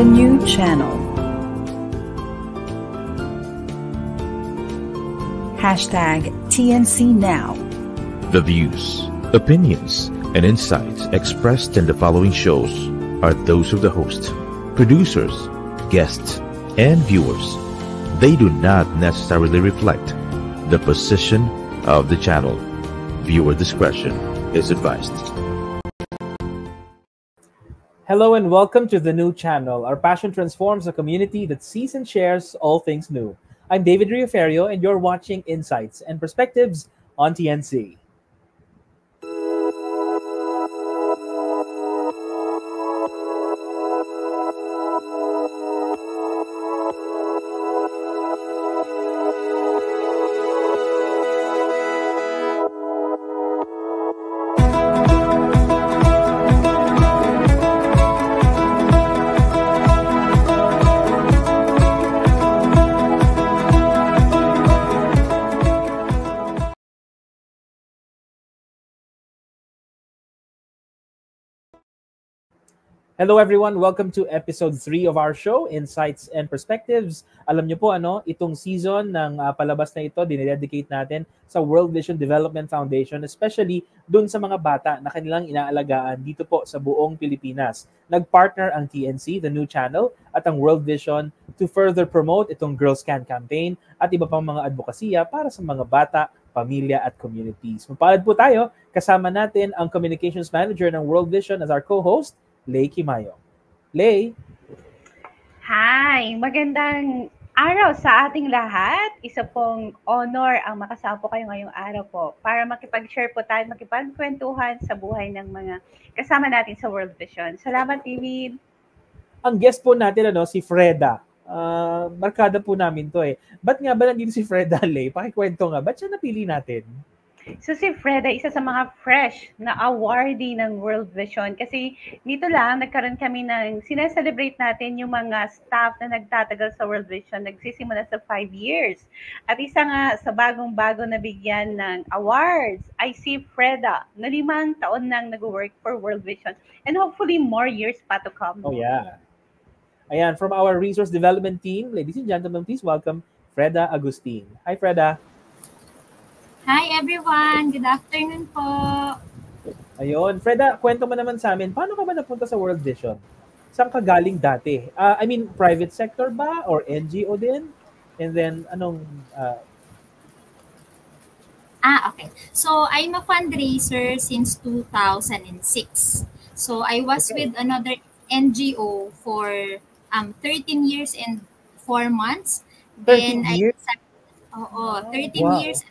The new channel. Hashtag TNC Now. The views, opinions, and insights expressed in the following shows are those of the host, producers, guests, and viewers. They do not necessarily reflect the position of the channel. Viewer discretion is advised. Hello and welcome to the new channel. Our passion transforms a community that sees and shares all things new. I'm David Rioferio and you're watching Insights and Perspectives on TNC. Hello everyone, welcome to episode 3 of our show, Insights and Perspectives. Alam niyo po itong season ng palabas na ito, dinededicate natin sa World Vision Development Foundation, especially dun sa mga bata na kanilang inaalagaan dito po sa buong Pilipinas. Nag-partner ang TNC, the new channel, at ang World Vision to further promote itong Girls Can campaign at iba pang mga advokasya para sa mga bata, pamilya at communities. Mapalad po tayo, kasama natin ang Communications Manager ng World Vision as our co-host, Lay Kimayo. Lay. Hi! Magandang araw sa ating lahat. Isa pong honor ang makasama po kayo ngayong araw po para makipag-share po tayo, makipagkwentuhan sa buhay ng mga kasama natin sa World Vision. Salamat, David. Ang guest po natin si Freda. Markada po namin to eh. Ba't nga ba nandito si Freda, Lay? Pakikwento nga, ba't siya napili natin? So si Freda, isa sa mga fresh na awardee ng World Vision kasi dito lang nagkaroon kami ng sineselebrate natin yung mga staff na nagtatagal sa World Vision, nagsisimula sa 5 years. At isa nga sa bagong-bago na bigyan ng awards ay si Freda na 5 taon nang nag-work for World Vision and hopefully more years pa to come. Oh yeah. Ayan, from our resource development team, ladies and gentlemen, please welcome Freda Agustin. Hi Freda. Hi everyone! Good afternoon po! Ayun. Freda, kwento mo naman sa amin, paano ka ba napunta sa World Vision? Saan ka galing dati? Private sector ba? Or NGO din? And then, Okay. So, I'm a fundraiser since 2006. So, I was with another NGO for 13 years and 4 months. 13 years? 13 years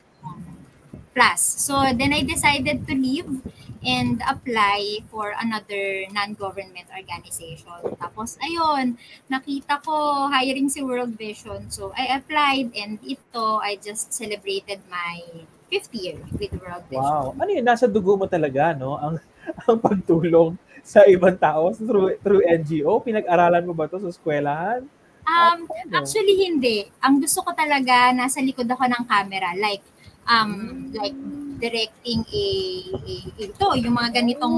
plus. So then I decided to leave and apply for another non-government organization. Tapos ayun, nakita ko hiring si World Vision. So I applied and I just celebrated my 5th year with World Vision. Wow. Ano yun? Nasa dugo mo talaga, no? Ang pagtulong sa ibang tao through NGO. Pinag-aralan mo ba to sa eskwelahan? Actually hindi. Ang gusto ko talaga, nasa likod ako ng camera. Like directing yung mga ganitong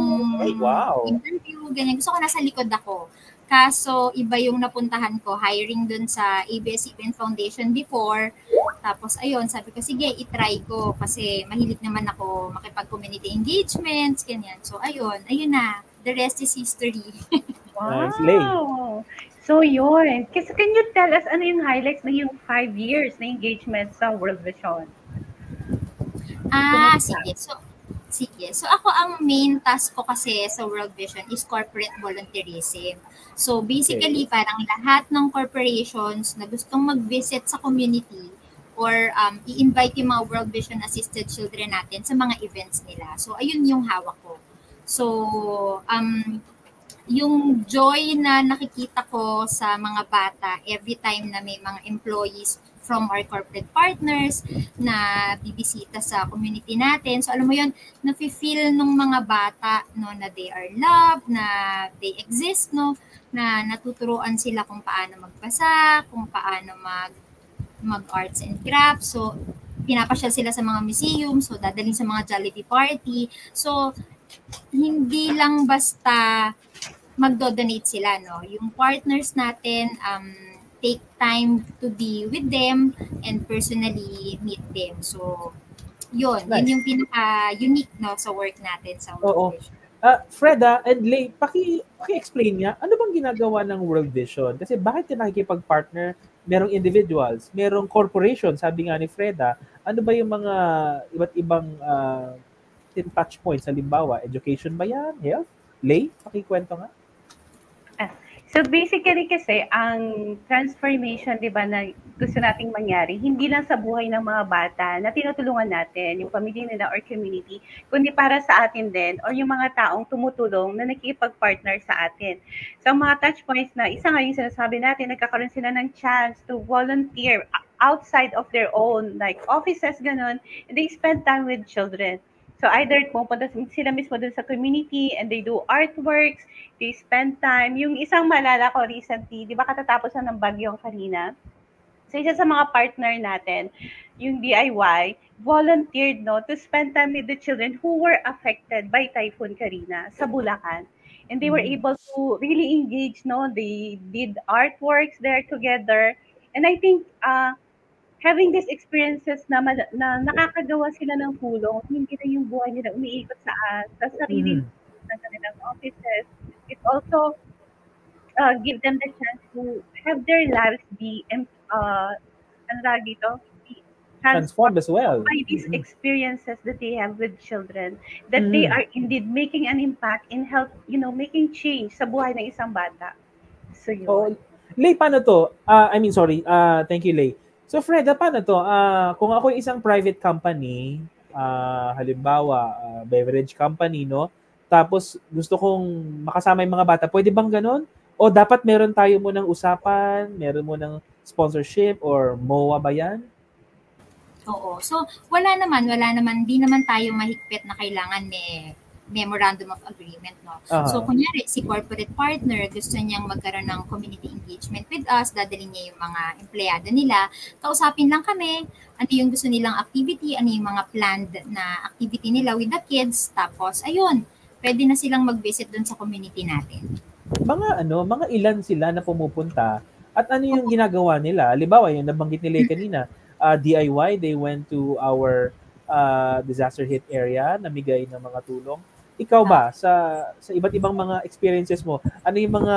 interview, ganyan. Gusto ko nasa likod ako. Kaso iba yung napuntahan ko, hiring dun sa ABS-CBN Foundation before. Tapos ayun, sabi ko sige, itry ko kasi mahilig naman ako makipag-community engagements, ganyan. So ayun na. The rest is history. Nice, Lay. So yun. Kasi can you tell us ano yung highlights na yung 5 years na engagement sa World Vision? Sige. So ako ang main task ko kasi sa World Vision is corporate volunteerism. So basically parang lahat ng corporations na gustong mag-visit sa community or i-invite yung mga World Vision assisted children natin sa mga events nila. So ayun yung hawak ko. So yung joy na nakikita ko sa mga bata every time na may mga employees from our corporate partners na bibisita sa community natin. So alam mo yun, nafe-feel nung mga bata na they are loved, na they exist, na natuturuan sila kung paano magbasa, kung paano mag-arts and crafts. So pinapasyal sila sa mga museum, so dadalhin sa mga Jollibee party. So hindi lang basta magdo-donate sila, no? Yung partners natin, take time to be with them and personally meet them. So, yun Nice. yung pinaka-unique, no, sa work natin sa Oo. World Vision. Freda and Lay, paki-explain niya, ano bang ginagawa ng World Vision? Kasi bakit ka nakikipag-partner? Merong individuals, merong corporation, sabi nga ni Freda. Ano ba yung mga iba't ibang touch points? Halimbawa, education ba yan? Health? Lay, pakikwento nga. So basically kasi ang transformation, 'di ba, na gusto nating mangyari, hindi lang sa buhay ng mga bata na tinutulungan natin, yung pamilya nila or community, kundi para sa atin din or yung mga taong tumutulong na nakikipag-partner sa atin. So ang mga touch points na isa nga yung sinasabi natin, nagkakaroon sila ng chance to volunteer outside of their own like offices ganun, and they spend time with children. So either pupunta sila mismo dun sa community and they do artworks, they spend time. Yung isang maalala ko recently, di ba katatapos na ng bagyong Karina? So isa sa mga partner natin, yung DIY, volunteered to spend time with the children who were affected by Typhoon Karina sa Bulacan. And they were able to really engage, they did artworks there together. And I think having these experiences na nakakagawa sila ng tulong, hindi na yung buhay nila umiikot sa sarili ng kanilang offices. It also give them the chance to have their lives be Transformed as well. By these experiences that they have with children, that they are indeed making an impact in making change sa buhay ng isang bata. So yun. Lay, paano to? Thank you, Lay. So, Freda, paano to? Kung ako isang private company, halimbawa, beverage company, no? Tapos, gusto kong makasama yung mga bata, pwede bang ganun? O dapat meron tayo mo ng usapan, meron mo ng sponsorship, or MOA ba yan? Oo. So, wala naman. Di naman tayo mahigpit na kailangan may memorandum of agreement, no? So, kunyari, si corporate partner, gusto niyang magkaroon ng community engagement with us, dadalhin niya yung mga empleyado nila, kausapin lang kami, ano yung gusto nilang activity, ano yung mga planned na activity nila with the kids, tapos, ayun, pwede na silang mag-visit dun sa community natin. Mga ilan sila na pumupunta, at ano yung ginagawa nila? Halimbawa, yung nabanggit nila kanina, DIY, they went to our disaster hit area, namigay ng mga tulong. Ikaw ba, sa iba't ibang mga experiences mo, ano yung mga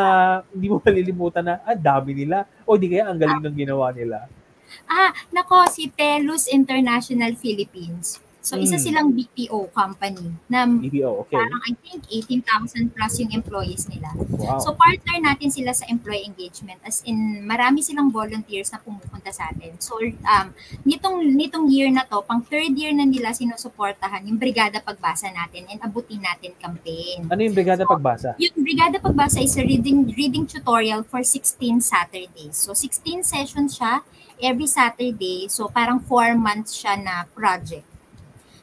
hindi mo malilimutan na, dami nila? O di kaya ang galing ng ginawa nila? Si Telus International Philippines. So, isa silang BPO company na BPO, okay. Parang I think 18,000 plus yung employees nila. Wow. So, partner natin sila sa employee engagement. As in, marami silang volunteers na pumupunta sa atin. So, nitong year na to, pang third year na nila sinusuportahan yung Brigada Pagbasa natin and Abutin Natin campaign. Ano yung Brigada Pagbasa? Yung Brigada Pagbasa is a reading tutorial for 16 Saturdays. So, 16 sessions siya every Saturday. So, parang 4 months siya na project.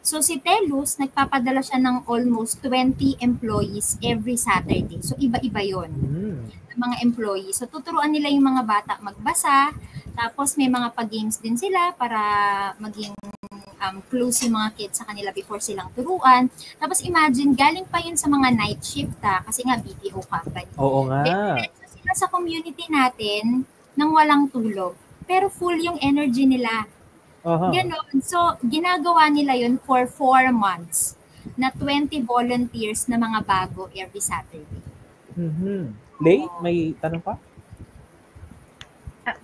So, si Telus, nagpapadala siya ng almost 20 employees every Saturday. So, iba-iba yun. Mga employees. So, tuturuan nila yung mga bata magbasa. Tapos, may mga pag-games din sila para maging close yung mga kids sa kanila before silang turuan. Tapos, imagine, galing pa yun sa mga night shift kasi nga BPO company. Oo nga. Diretso sila sa community natin nang walang tulog. Pero full yung energy nila. Ganon. So, ginagawa nila yun for 4 months na 20 volunteers na mga bago every Saturday. Lay, may tanong pa?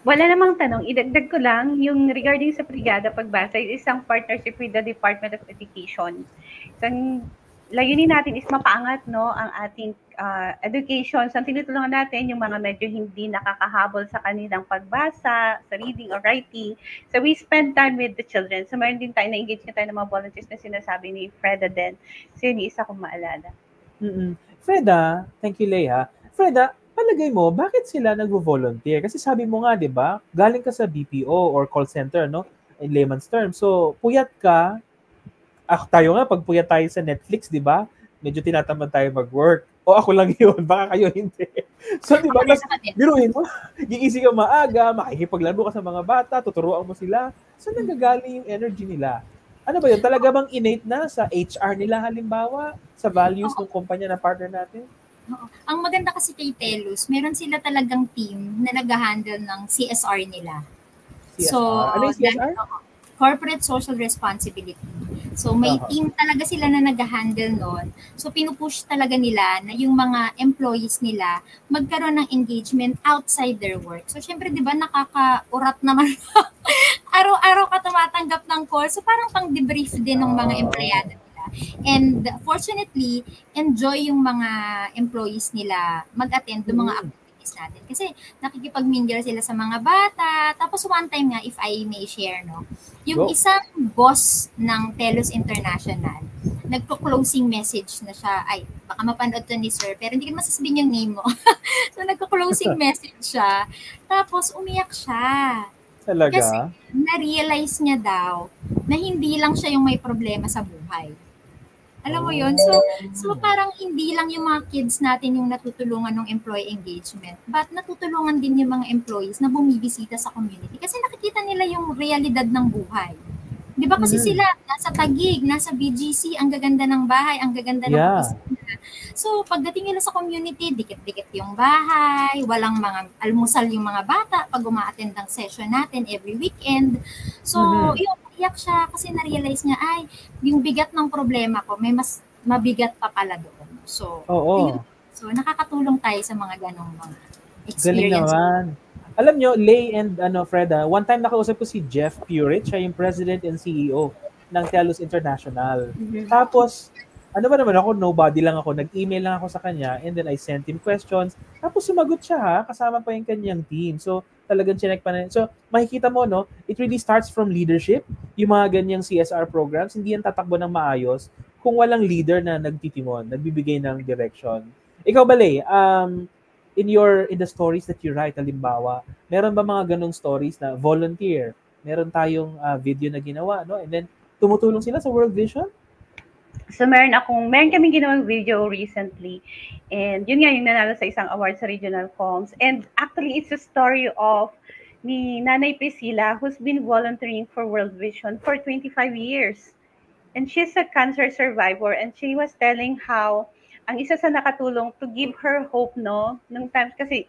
Wala namang tanong. Idagdag ko lang yung regarding sa Brigada Pagbasa, isang partnership with the Department of Education. Isang layunin natin is mapaangat ang ating education. So, tinutulungan natin yung mga medyo hindi nakakahabol sa kanilang pagbasa, sa reading or writing. So, we spend time with the children. So, mayroon din tayo, na-engage na tayo ng mga volunteers na sinasabi ni Freda din. So, yun yung isa kong maalala. Freda, thank you, Leia. Freda, palagay mo, bakit sila nag-volunteer? Kasi sabi mo nga, di ba, galing ka sa BPO or call center, no? In layman's terms. So, puyat ka. Tayo nga, pag puyat tayo sa Netflix, di ba? Medyo tinatamad tayo mag-work. O ako lang yun, baka kayo hindi. So, di ba, biruin mo, gigising ka maaga, makikipaglaro ka sa mga bata, tuturuan mo sila. Saan nanggagaling yung energy nila? Ano ba yun? Talaga bang innate na sa HR nila halimbawa? Sa values ng kumpanya na partner natin? Oo. Ang maganda kasi kay Telus, meron sila talagang team na nag-handle ng CSR nila. CSR. So, Ano yung CSR? Corporate Social Responsibility. So, may team talaga sila na nag-handle nun. So, pinupush talaga nila na yung mga employees nila magkaroon ng engagement outside their work. So, syempre, di ba, nakaka-urat naman. Araw-araw ka tumatanggap ng call. So, parang pang-debrief din ng mga empleyado nila. And fortunately, enjoy yung mga employees nila mag-attend ng mga activities natin. Kasi nakikipag-mingle sila sa mga bata. Tapos one time nga, if I may share, no, yung isang boss ng Telus International, nagko-closing message na siya. Ay, baka mapanood to ni sir, pero hindi ko masasabihin yung name mo. So, nagko-closing message siya. Tapos, umiyak siya. Talaga? Kasi na-realize niya daw na hindi lang siya yung may problema sa buhay. Alam mo yun? So parang hindi lang yung mga kids natin yung natutulungan ng employee engagement, but natutulungan din yung mga employees na bumibisita sa community kasi nakikita nila yung realidad ng buhay. Di ba kasi sila, nasa Taguig, nasa BGC, ang gaganda ng bahay, ang gaganda ng opisina. So, pagdating nila sa community, dikit-dikit yung bahay, walang mga almusal yung mga bata pag uma-attend ng session natin every weekend. So, yun, iyak siya kasi na-realize niya, ay, yung bigat ng problema ko, may mas mabigat pa pala doon. So, yun. So nakakatulong tayo sa mga ganong mga experience. Galing naman. Alam nyo, Lay and Freda, one time nakausap ko si Jeff Purich, siya yung President and CEO ng Telus International. Tapos, ano ba naman ako, nobody lang ako, nag-email lang ako sa kanya and then I sent him questions. Tapos sumagot siya ha, kasama pa yung kanyang team. So, talagang chinek pa na. So, makikita mo, no, it really starts from leadership. Yung mga ganyang CSR programs, hindi yan tatakbo ng maayos kung walang leader na nagtitimon, nagbibigay ng direction. Ikaw ba, Lay, in the stories that you write, halimbawa, meron ba mga ganong stories na volunteer? Meron tayong video na ginawa, no? And then, tumutulong sila sa World Vision? So, meron kaming ginawang video recently. And yun nga yung nanalo sa isang award sa Regional Comms. And actually, it's a story of ni Nanay Priscilla who's been volunteering for World Vision for 25 years. And she's a cancer survivor. And she was telling how ang isa sa nakatulong to give her hope, no? Nung times kasi,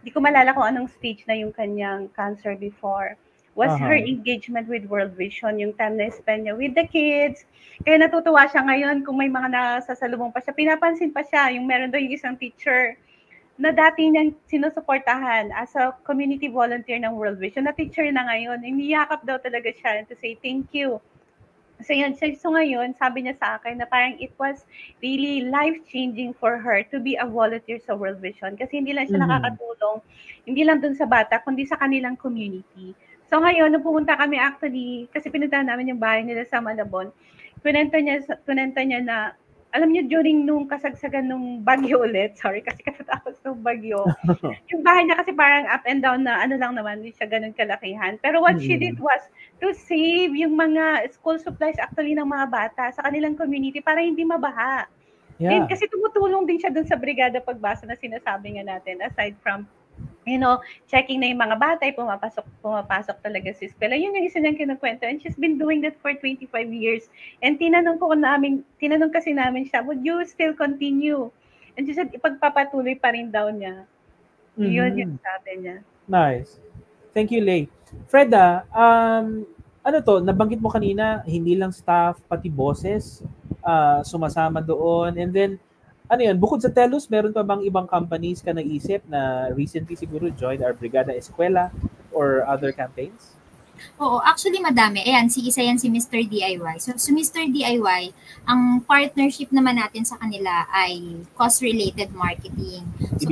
di ko malala kung anong stage na yung kanyang cancer before, was her engagement with World Vision, yung time na spend niya with the kids. Kaya natutuwa siya ngayon kung may mga nasasalubong pa siya. Pinapansin pa siya, yung meron daw yung isang teacher na dati niyang sinusuportahan as a community volunteer ng World Vision, na teacher na ngayon. Niyakap daw talaga siya to say thank you. So yun, so ngayon, sabi niya sa akin na parang it was really life-changing for her to be a volunteer sa World Vision kasi hindi lang siya nakakatulong, hindi lang dun sa bata, kundi sa kanilang community. So ngayon, nung pumunta kami actually, kasi pinuntahan namin yung bahay nila sa Malabon, kunenta niya na, alam niyo, during nung kasagsagan nung bagyo ulit, sorry, kasi katatapos nung bagyo, yung bahay niya kasi parang up and down na, ano lang naman, hindi siya ganun kalakihan. Pero what she did was to save yung mga school supplies actually ng mga bata sa kanilang community para hindi mabaha. Yeah. And kasi tumutulong din siya dun sa brigada pagbasa na sinasabi nga natin, aside from checking na yung mga bata, pumapasok talaga sa eskwela. Yun yung isa niyang kinukwento. And she's been doing that for 25 years. And tinanong kasi namin siya, would you still continue? And she said, ipagpapatuloy pa rin daw niya. Yun yung sabi niya. Nice. Thank you, Lay. Freda, nabanggit mo kanina, hindi lang staff, pati bosses, sumasama doon. And then, bukod sa Telus, meron pa bang ibang companies ka naisip na recently siguro joined our Brigada Eskwela or other campaigns? Oo, actually madami. Isa yan si Mr. DIY. So Mr. DIY, ang partnership naman natin sa kanila ay cost-related marketing. So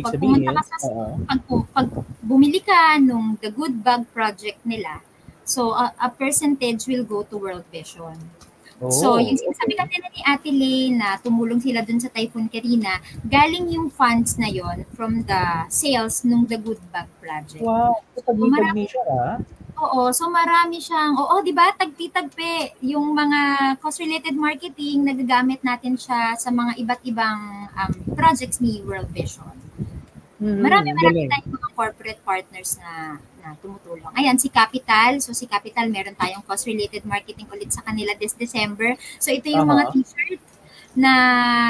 pag bumili ka nung The Good Bag project nila, so a percentage will go to World Vision. So, yung sinasabi natin ni Ate Lay na tumulong sila dun sa Typhoon Karina, galing yung funds na yon from the sales nung The Good Bag project. Wow, marami siya, so marami siyang, di ba, tagpi-tagpi yung mga cost-related marketing, nagagamit natin siya sa mga iba't ibang projects ni World Vision. Marami tayong mga corporate partners na tumutulong. Ayan, si Capital. So, si Capital, meron tayong cost-related marketing ulit sa kanila this December. So, ito yung mga t-shirt na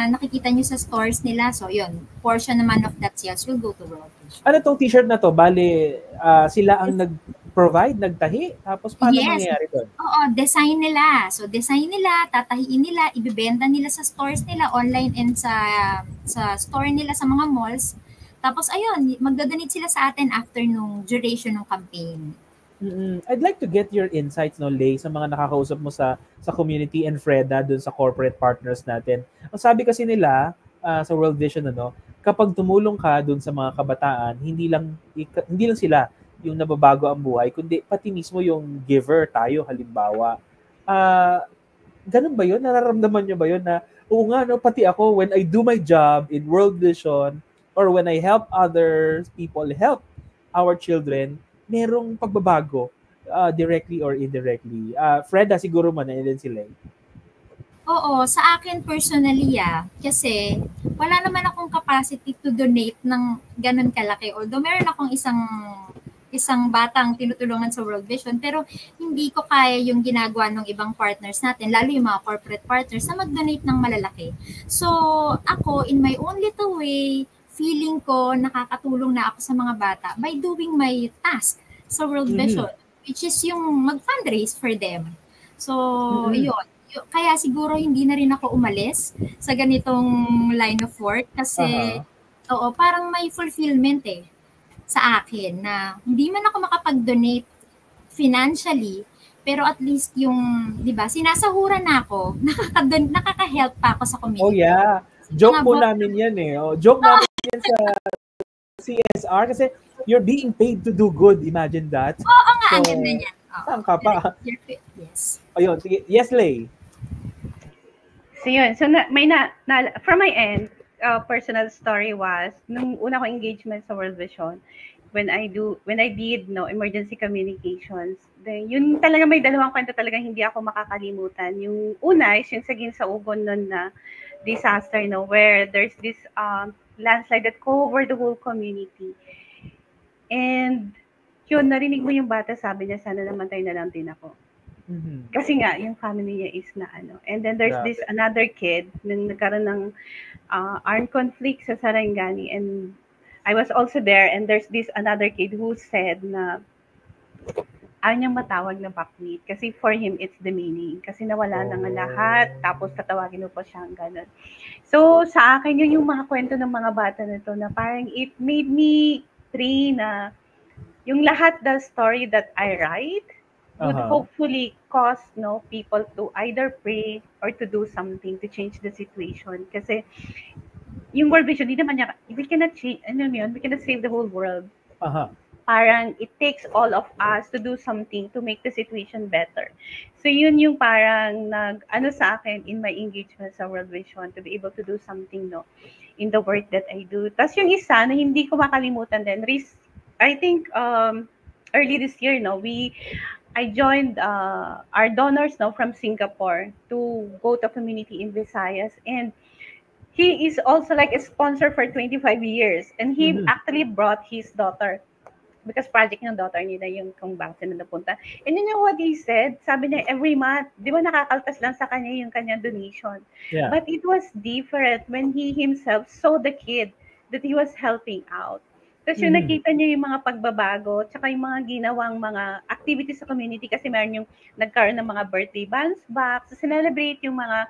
nakikita nyo sa stores nila. So, yun, portion naman of that sales will go to World Vision. Ano tong t-shirt na to? Bale, sila ang nag-provide, nagtahi? Tapos paano mangyayari doon? Oo, design nila. So, design nila, tatahiin nila, ibibenta nila sa stores nila, online and sa store nila sa mga malls. Tapos, ayun, magdadonate sila sa atin after nung duration ng campaign. I'd like to get your insights, no, Lay, sa mga nakakausap mo sa community, and Freda dun sa corporate partners natin. Ang sabi kasi nila sa World Vision, ano, kapag tumulong ka dun sa mga kabataan, hindi lang sila yung nababago ang buhay, kundi pati mismo yung giver, tayo halimbawa. Ganun ba yun? Nararamdaman nyo ba yun na, oo nga, no, pati ako, when I do my job in World Vision, or when I help other people help our children, merong pagbabago directly or indirectly. Freda, siguro man, and then sila. Oo, sa akin personally, kasi wala naman akong capacity to donate ng ganun kalaki. Although meron akong isang batang tinutulungan sa World Vision, pero hindi ko kaya yung ginagawa ng ibang partners natin, lalo yung mga corporate partners, na mag-donate ng malalaki. So, ako, in my own little way, feeling ko nakakatulong na ako sa mga bata by doing my task sa World Vision, which is yung mag-fundraise for them. So, yun. Kaya siguro hindi na rin ako umalis sa ganitong line of work kasi, parang may fulfillment sa akin na hindi man ako makapag-donate financially, pero at least yung, di ba, sinasahuran na ako, nakaka-help pa ako sa community. Oh yeah. Joke po namin yan joke namin yan sa CSR kasi you're being paid to do good. Imagine that. Oo nga, ang ganda niyan. Saan ka pa? Yes. Ayun, sige. Yes, Lay. So yun. So from my end, personal story was, nung una ko engagement sa World Vision, when I did emergency communications, then yun talaga may dalawang kwento talaga hindi ako makakalimutan. Yung una is yung sa Ginsaogon nun na disaster, where there's this landslide that covered the whole community. And yun, narinig mo yung bata, sabi niya, sana namatay na lang din ako. Kasi nga, yung family niya is na And then there's this another kid, nung nagkaroon ng armed conflict sa Sarangani, and I was also there, and there's this another kid who said na ayaw niyang matawag na bakit. Kasi for him, it's the meaning. Kasi nawala na nga lahat, tapos tatawagin mo pa siyang ganun. So, sa akin, yun yung mga kwento ng mga bata na to, na parang it made me pray na yung lahat the story that I write would hopefully cause people to either pray or to do something to change the situation. Kasi yung World Vision, we cannot change, we cannot save the whole world. Parang it takes all of us to do something to make the situation better. So yun yung parang sa akin in my engagement sa World Vision, to be able to do something in the work that I do. Tapos yung isa na hindi ko makalimutan din, I think early this year, I joined our donors from Singapore to go to community in Visayas, and he is also like a sponsor for 25 years, and he actually brought his daughter because project ng daughter nila yung kung bakit na napunta. And you know what he said? Sabi niya, every month, di ba nakakaltas lang sa kanya yung kanyang donation. Yeah. But it was different when he himself saw the kid that he was helping out. Tapos yung nakita niya yung mga pagbabago, tsaka yung mga ginawang mga activities sa community, kasi meron yung nagkaroon ng mga birthday bounce back, so celebrate yung mga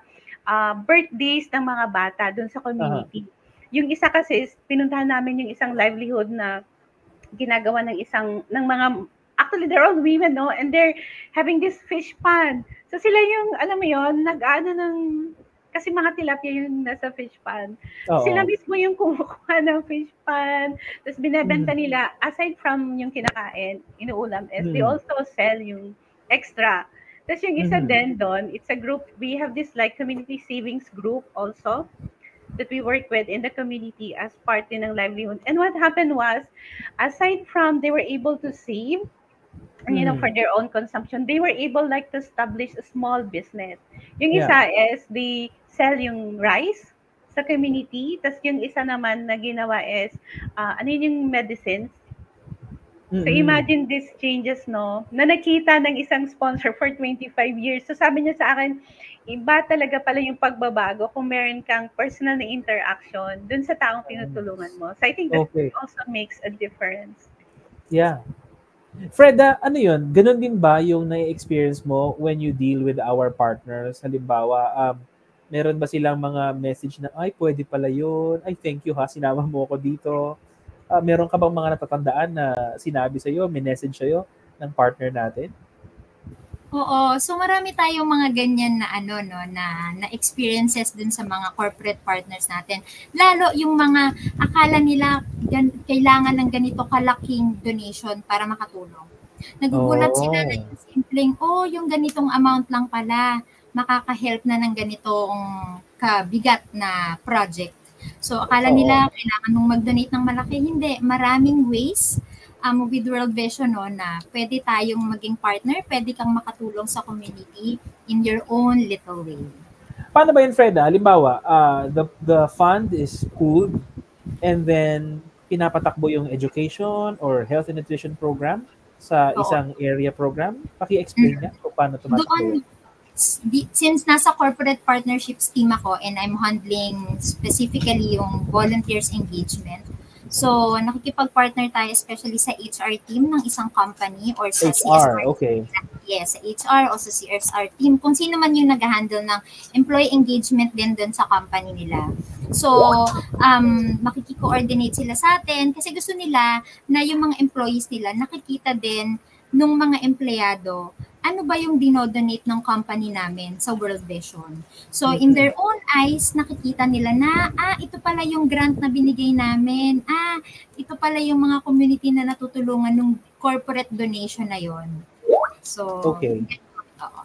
birthdays ng mga bata dun sa community. Yung isa kasi is, pinuntahan namin yung isang livelihood na ginagawa ng mga, actually they're all women, and they're having this fish pan. So sila yung, alam mo yun, kasi mga tilapia yung nasa fish pan. Sila mismo yung kumukuha ng fish pan, tapos binebenta nila, aside from yung kinakain, inuulam, they also sell yung extra. Tapos yung isa din doon, it's a group, we have this like community savings group also, that we work with in the community as part din ng livelihood. And what happened was, aside from they were able to save, for their own consumption, they were able like to establish a small business. Yung isa is they sell yung rice sa community, tas yung isa naman na ginawa is yung medicines. So imagine these changes, na nakita ng isang sponsor for 25 years. So sabi niya sa akin, iba talaga pala yung pagbabago kung meron kang personal na interaction dun sa taong tinutulungan mo. So I think that also makes a difference. Yeah. Freda, ano yun? Ganun din ba yung na-experience mo when you deal with our partners? Halimbawa, meron ba silang mga message na, ay, pwede pala yun. Ay, thank you ha, sinama mo ako dito. Meron ka bang mga natatandaan na sinabi sa'yo, may message sa'yo ng partner natin? Oo, so marami tayong mga ganyan na na experiences dun sa mga corporate partners natin. Lalo yung mga akala nila kailangan ng ganito kalaking donation para makatulong. Nagugulat sila na yung simpleng, yung ganitong amount lang pala makaka-help na ng ganitong kabigat na project. So akala nila kailangan mong mag-donate ng malaki. Hindi, maraming ways with World Vision na pwede tayong maging partner, pwede kang makatulong sa community in your own little way. Paano ba yun, Freda? Halimbawa, the fund is pooled and then pinapatakbo yung education or health and nutrition program sa isang area program. Paki-explain niya kung paano tumatakbo. Since nasa corporate partnerships team ako and I'm handling specifically yung volunteers engagement, so, nakikipag-partner tayo especially sa HR team ng isang company or sa CSR. Okay. Yes, sa HR o sa CSR team. Kung sino man yung nag-handle ng employee engagement din dun sa company nila. So, makikiko-coordinate sila sa atin kasi gusto nila na yung mga employees nila nakikita din nung mga empleyado ano ba yung dinodonate ng company namin sa World Vision. So, in their own eyes, nakikita nila na, ito pala yung grant na binigay namin. Ito pala yung mga community na natutulungan ng corporate donation na yon. So,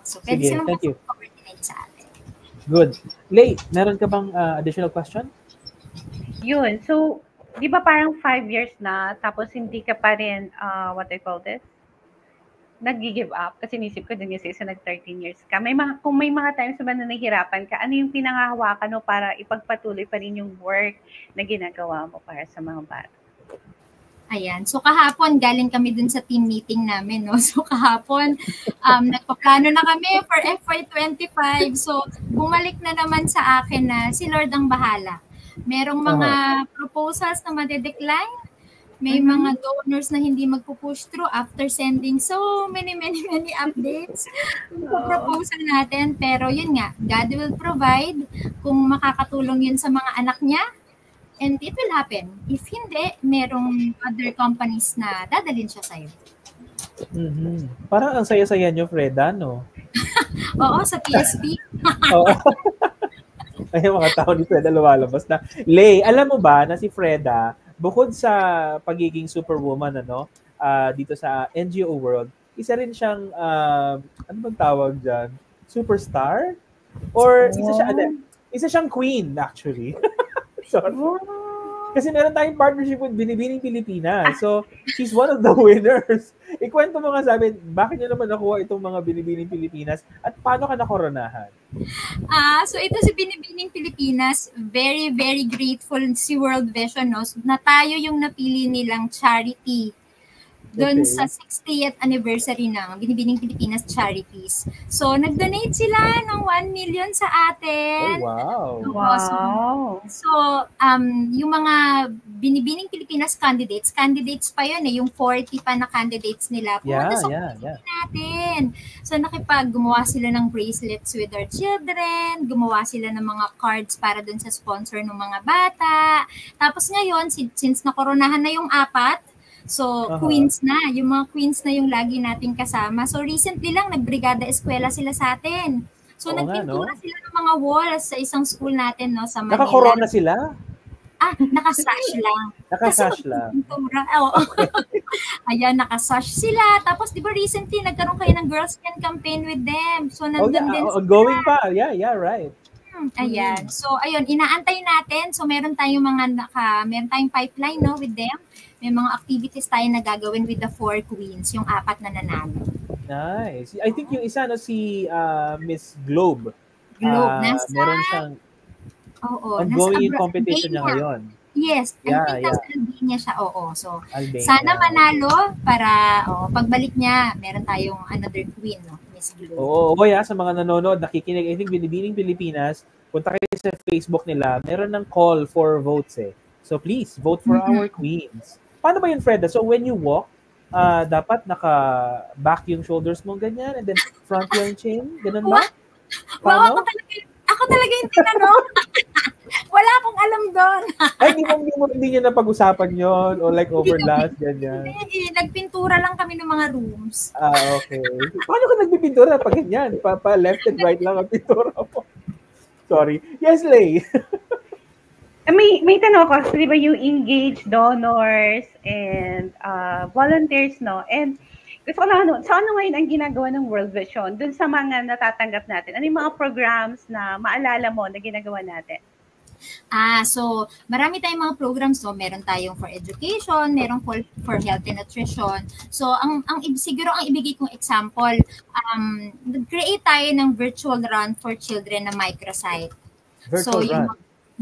so pwede silang mag-coordinate sa atin. Good. Lay, meron ka bang additional question? Yun. So, di ba parang 5 years na, tapos hindi ka pa rin, what I call this? Nag-give up kasi nisip ko din yung isa nag-13 years ka. Kung may mga times ba na nahihirapan ka, ano yung pinangahawakan mo para ipagpatuloy pa rin yung work na ginagawa mo para sa mga bata? Ayan. So kahapon, galing kami dun sa team meeting namin. No? So kahapon, nagpaplano na kami for FY25. So bumalik na naman sa akin na si Lord ang bahala. Merong mga proposals na madedecline. May mga donors na hindi magpo-push through after sending so many updates sa proposal natin. Pero yun nga, God will provide kung makakatulong yun sa mga anak niya. And it will happen. If hindi, merong other companies na dadalhin siya sa'yo. Parang ang saya-saya nyo, Freda, no? Oo, sa PSP. Oo. Ay, mga tao ni Freda lumalabas na. Lay, alam mo ba na si Freda, bukod sa pagiging superwoman dito sa NGO world, isa rin siyang ano bang tawag diyan? Superstar? Or isa siyang queen actually. Sorry. Kasi meron tayong partnership with Binibining Pilipinas. So, she's one of the winners. Ikwento mo nga sa amin, bakit niyo naman nakuha itong mga Binibining Pilipinas at paano ka nakoronahan? So ito si Binibining Pilipinas, very, very grateful si World Vision na tayo yung napili nilang charity doon sa 60th anniversary ng Binibining Pilipinas Charities. So, nag-donate sila ng 1 million sa atin. Oh, wow. So, yung mga Binibining Pilipinas candidates pa yun yung 40 pa na candidates nila. Pumunta sa natin. So, gumawa sila ng bracelets with our children, gumawa sila ng mga cards para doon sa sponsor ng mga bata. Tapos ngayon, since nakoronahan na yung 4, so, queens na. Yung mga queens na yung lagi nating kasama. So, recently lang, nagbrigada eskwela sila sa atin. So, nagpintura sila ng mga walls sa isang school natin, Sa Manila. Naka-corona sila? Naka-sash lang. Naka-sash lang. Ayan, naka-sash sila. Tapos, di ba recently, nagkaroon kayo ng Girls Can campaign with them. So, nandun din sila. Ongoing pa. Yeah, right. Ayan. So, ayun, inaantay natin. So, meron tayong pipeline, with them. May mga activities tayo na gagawin with the 4 queens, yung 4 na nanalo. Nice. I think yung isa, si Miss Globe. Nasa... Meron siyang ongoing competition niya ngayon. Yes, I think nasa Albania siya. So, Albania. Sana manalo para pagbalik niya, meron tayong another queen, Sige. Oo, sa mga nanonood, nakikinig, I think Binibining Pilipinas, punta kayo sa Facebook nila, meron ng call for votes eh. So please, vote for our queens. Paano ba yun, Freda? So when you walk, dapat naka-back yung shoulders mo, ganyan, and then front yung chin, ganun ba? Wow, ako talaga yung tinanong. Wala akong alam doon. Ay, hindi nyo napag-usapan yon o like over last, ganyan. Hindi, nagpintura lang kami ng mga rooms. Okay. Paano ka nagpipintura pag ganyan? Pa left and right lang ang pintura mo. Sorry. Yes, Lay. May tanong ako, di ba yung engaged donors and volunteers, no? And gusto ko lang, so ano ngayon ang ginagawa ng World Vision dun sa mga natatanggap natin? Ano yung mga programs na maalala mo na ginagawa natin? So marami tayong mga programs, no? Meron tayong for education, meron for health and nutrition. So siguro ang ibigay kong example, nag-create tayo ng virtual run for children na microsite.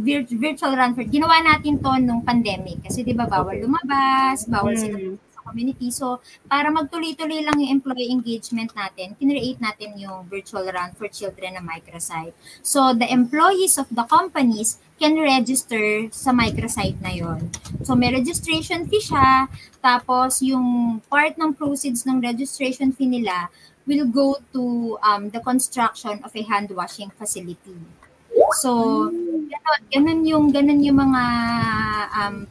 Virtual run for, ginawa natin to nung pandemic kasi 'di ba bawal lumabas, bawal sila sa community. So para magtuloy-tuloy lang yung employee engagement natin, kinreate natin yung virtual run for children na microsite. So the employees of the companies can register sa microsite na yon. So may registration fee siya, tapos yung part ng proceeds ng registration fee nila will go to the construction of a hand washing facility. So ganun yung mga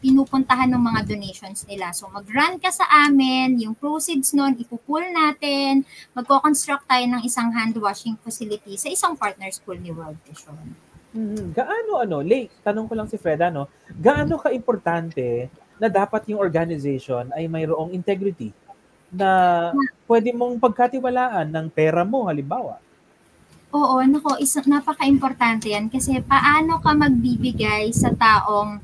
pinupuntahan ng mga donations nila. So mag-run ka sa amin, yung proceeds nun ipupool natin, magko-construct tayo ng isang hand washing facility sa isang partner school ni World Vision. Gaano Lay, tanong ko lang si Freda, no? Gaano ka-importante na dapat yung organization ay mayroong integrity na pwede mong pagkatiwalaan ng pera mo halimbawa? Oo, napaka-importante yan kasi paano ka magbibigay sa taong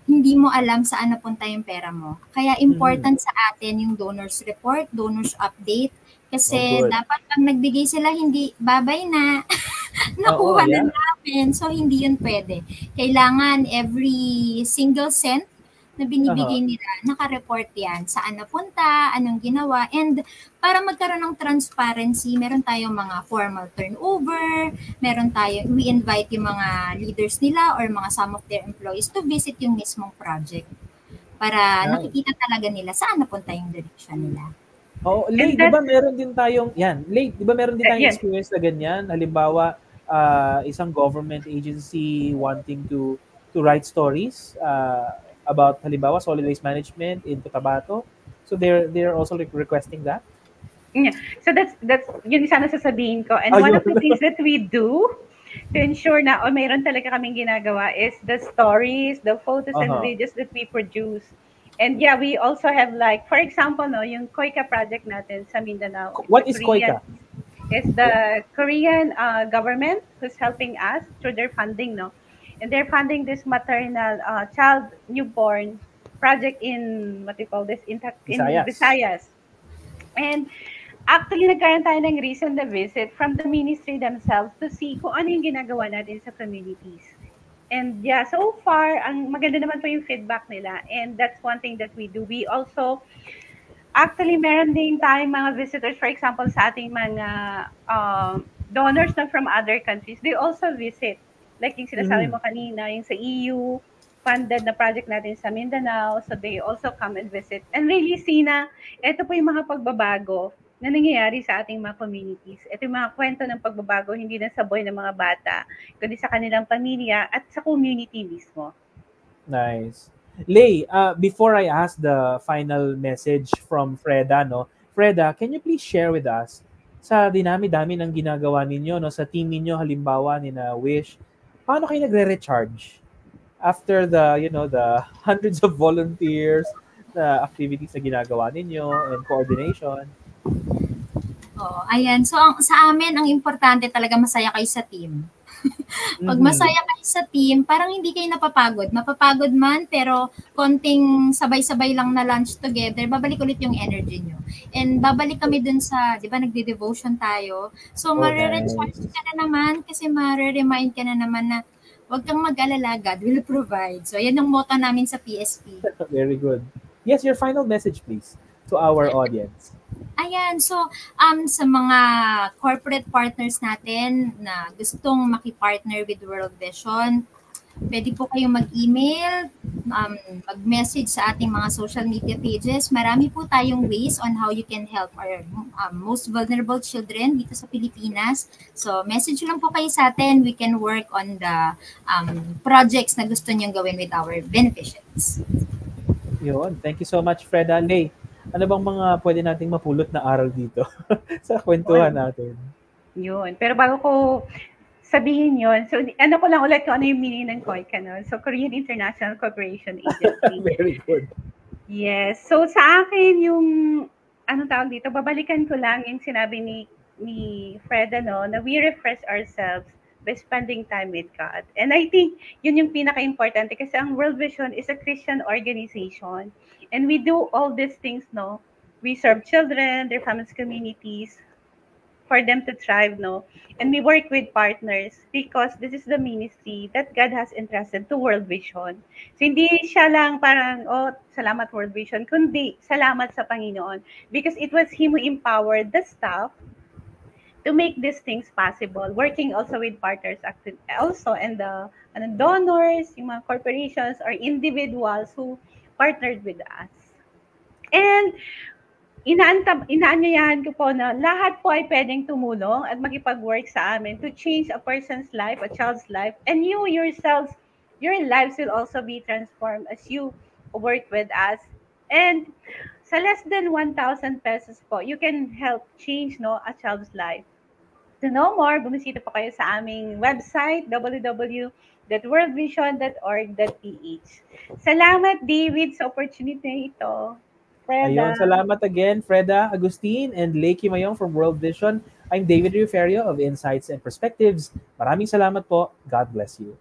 hindi mo alam saan napunta yung pera mo. Kaya important sa atin yung donors report, donors update, kasi dapat pag nagbigay sila, hindi babay na, nakuha na namin. So, hindi yun pwede. Kailangan every single cent na binibigay nila, naka-report yan. Saan napunta, anong ginawa, and para magkaroon ng transparency, meron tayong mga formal turnover, we invite yung mga leaders nila or mga some of their employees to visit yung mismong project para nakikita talaga nila saan napunta yung direction nila. Lay, di ba meron din tayong, experience na ganyan? Halimbawa, isang government agency wanting to write stories, about halimbawa solid waste management in Cotabato. So they're also requesting that. Yeah. So that's yun sana sasabihin ko. And one of the things that we do to ensure na mayroon talaga kaming ginagawa is the stories, the photos and videos that we produce. And we also have like, for example, yung Koika project natin sa Mindanao. What is Koika? It's the Korean government who's helping us through their funding, and they're funding this maternal child newborn project in in Visayas. And actually nagkaroon tayo ng recent na visit from the ministry themselves to see kung ano yung ginagawa natin sa communities. And so far ang maganda naman po yung feedback nila, and that's one thing that we do. We also actually meron din tayong mga visitors, for example sa ating mga donors na from other countries. They also visit. Like yung sinasabi mo kanina, yung sa EU, funded na project natin sa Mindanao. So they also come and visit. And really see na, ito po yung mga pagbabago na nangyayari sa ating mga communities. Ito yung mga kwento ng pagbabago, hindi na sa buhay ng mga bata, kundi sa kanilang pamilya at sa community mismo. Nice. Lay, before I ask the final message from Freda, Freda, can you please share with us sa dinami-dami ng ginagawa ninyo, sa team ninyo, halimbawa ni na Wish, paano kayo nagre-recharge after the hundreds of volunteers, the activities na ginagawa ninyo and coordination? Ayan. So sa amin, ang importante talaga masaya kayo sa team. Pag masaya kayo sa team, parang hindi kayo napapagod. Mapapagod man, pero konting sabay-sabay lang na lunch together, babalik ulit yung energy nyo. And babalik kami dun sa, di ba, nagde-devotion tayo. So, marirecharge ka na naman kasi mariremind ka na naman na huwag kang mag-alala, God will provide. So, yan ang motto namin sa PSP. Very good. Yes, your final message, please, to our audience. Ayan, so sa mga corporate partners natin na gustong makipartner with World Vision, pwede po kayong mag-email, mag-message sa ating mga social media pages. Marami po tayong ways on how you can help our most vulnerable children dito sa Pilipinas. So message lang po kayo sa atin. We can work on the projects na gusto niyong gawin with our beneficiaries. Yun. Thank you so much, Freda. Lay, ano bang mga pwede nating mapulot na aral dito sa kwentuhan natin? Yun. Pero bago ko sabihin yun, so ano ko lang ulit kung ano yung meaning ng KOICA, no? So, Korean International Cooperation Agency. Very good. Yes. So, sa akin yung, anong tawag dito, babalikan ko lang yung sinabi ni Freda, no, na we refresh ourselves by spending time with God. And I think yun yung pinaka-importante kasi ang World Vision is a Christian organization. And we do all these things, no? We serve children, their families, communities, for them to thrive, no? And we work with partners because this is the ministry that God has entrusted to World Vision. So hindi siya lang parang, oh, salamat World Vision, kundi salamat sa Panginoon because it was Him who empowered the staff to make these things possible, working also with partners, also and the donors, yung mga corporations or individuals who partnered with us. And inaanyayahan ko po na lahat po ay pwedeng tumulong at makipag-work sa amin to change a person's life, a child's life, and you yourselves, your lives will also be transformed as you work with us. And sa less than 1,000 pesos po, you can help change, no, a child's life. To know more, bumisita po kayo sa aming website, www.worldvision.org.ph. Salamat, David, sa opportunity ito. Freda. Ayun, salamat again, Freda Agustin and Lakey Mayong from World Vision. I'm David Riferio of Insights and Perspectives. Maraming salamat po. God bless you.